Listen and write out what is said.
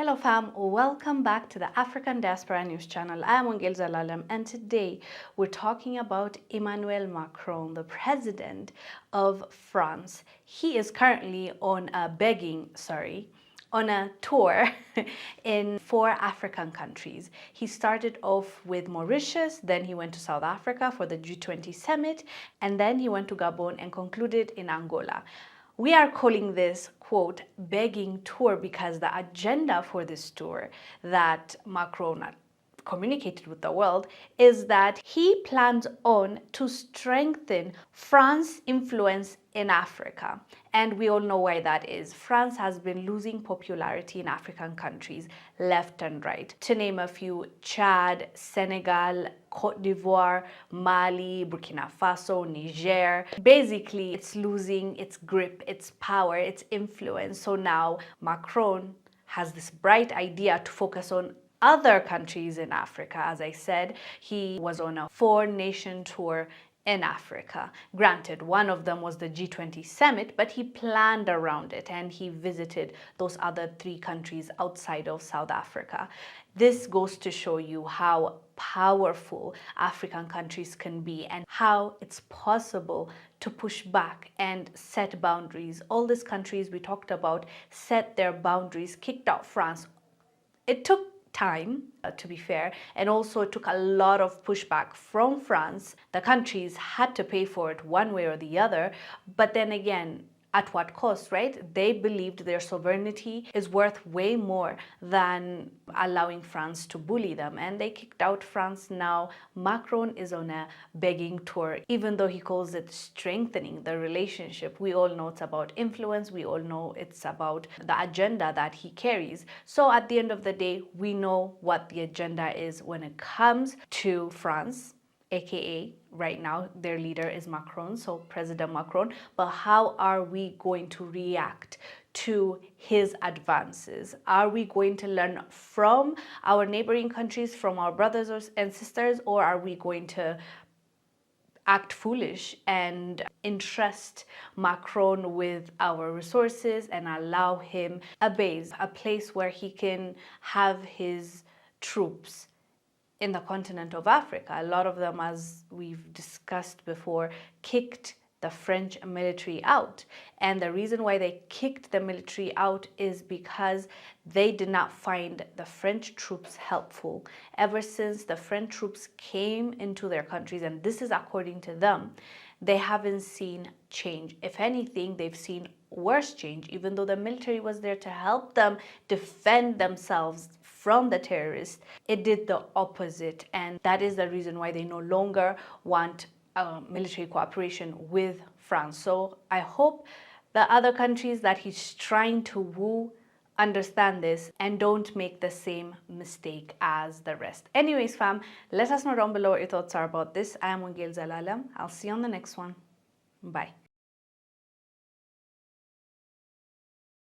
Hello fam, welcome back to the African Diaspora News Channel. I am Wongel Zelalem and today we're talking about Emmanuel Macron, the president of France. He is currently on a tour in 4 African countries. He started off with Mauritius, then he went to South Africa for the G20 summit, and then he went to Gabon and concluded in Angola. We are calling this, quote, begging tour because the agenda for this tour that Macron communicated with the world is that he plans on to strengthen France's influence in Africa. And we all know why that is. France has been losing popularity in African countries left and right. To name a few, Chad, Senegal, Cote d'Ivoire, Mali, Burkina Faso, Niger. Basically, it's losing its grip, its power, its influence. So now Macron has this bright idea to focus on other countries in Africa. As I said, he was on a 4-nation tour in Africa. Granted, one of them was the G20 summit, but he planned around it and he visited those other 3 countries outside of South Africa. This goes to show you how powerful African countries can be and how it's possible to push back and set boundaries. All these countries we talked about set their boundaries, kicked out France. It took time, to be fair, and also it took a lot of pushback from France. The countries had to pay for it one way or the other, but then again, at what cost, right? They believed their sovereignty is worth way more than allowing France to bully them, and they kicked out France. Now Macron is on a begging tour, even though he calls it strengthening the relationship. We all know it's about influence. We all know it's about the agenda that he carries. So at the end of the day, we know what the agenda is when it comes to France, aka right now their leader is Macron, so President Macron. But how are we going to react to his advances? Are we going to learn from our neighboring countries, from our brothers and sisters, or are we going to act foolish and entrust Macron with our resources and allow him a base, a place where he can have his troops in the continent of Africa? A lot of them, as we've discussed before, kicked the French military out. And the reason why they kicked the military out is because they did not find the French troops helpful. Ever since the French troops came into their countries, and this is according to them, they haven't seen change. If anything, they've seen worse change, even though the military was there to help them defend themselves from the terrorists. It did the opposite, and that is the reason why they no longer want military cooperation with France. So I hope the other countries that he's trying to woo understand this and don't make the same mistake as the rest. Anyways, fam, let us know down below what your thoughts are about this. I am Wongel Zelalem. I'll see you on the next one. Bye.